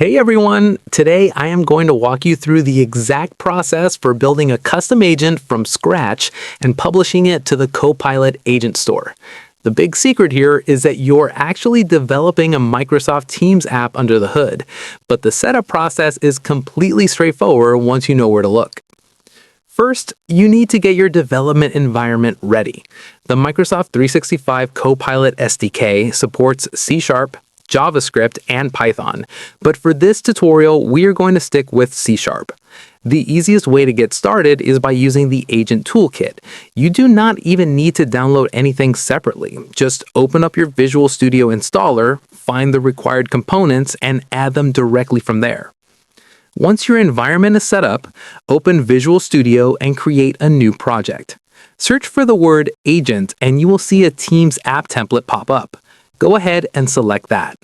Hey everyone! Today I am going to walk you through the exact process for building a custom agent from scratch and publishing it to the Copilot Agent Store. The big secret here is that you're actually developing a Microsoft Teams app under the hood, but the setup process is completely straightforward once you know where to look. First, you need to get your development environment ready. The Microsoft 365 Copilot SDK supports C#, JavaScript, and Python, but for this tutorial, we are going to stick with C#. The easiest way to get started is by using the Agent Toolkit. You do not even need to download anything separately. Just open up your Visual Studio installer, find the required components, and add them directly from there. Once your environment is set up, open Visual Studio and create a new project. Search for the word Agent and you will see a Teams app template pop up. Go ahead and select that.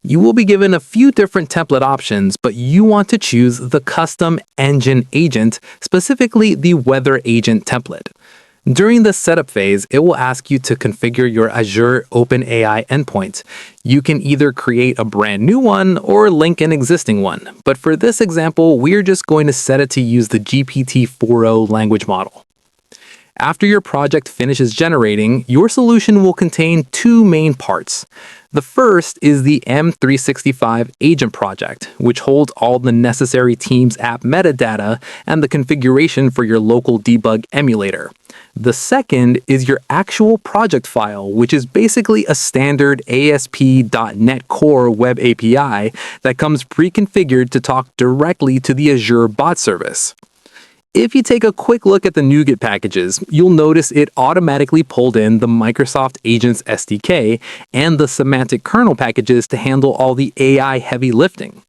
You will be given a few different template options, but you want to choose the Custom Engine Agent, specifically the Weather Agent template. During the setup phase, it will ask you to configure your Azure OpenAI endpoint. You can either create a brand new one or link an existing one, but for this example, we're just going to set it to use the GPT-4o language model. After your project finishes generating, your solution will contain two main parts. The first is the M365 Agent project, which holds all the necessary Teams app metadata and the configuration for your local debug emulator. The second is your actual project file, which is basically a standard ASP.NET Core Web API that comes pre-configured to talk directly to the Azure bot service. If you take a quick look at the NuGet packages, you'll notice it automatically pulled in the Microsoft Agents SDK and the semantic kernel packages to handle all the AI heavy lifting.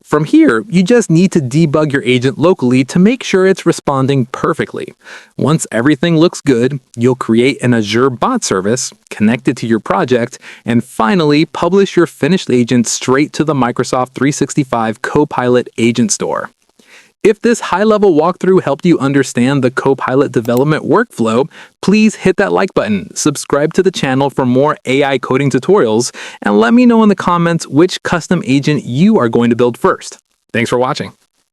From here, you just need to debug your agent locally to make sure it's responding perfectly. Once everything looks good, you'll create an Azure bot service, connect it to your project, and finally publish your finished agent straight to the Microsoft 365 Copilot Agent Store. If this high-level walkthrough helped you understand the Copilot development workflow, please hit that like button, subscribe to the channel for more AI coding tutorials, and let me know in the comments which custom agent you are going to build first. Thanks for watching.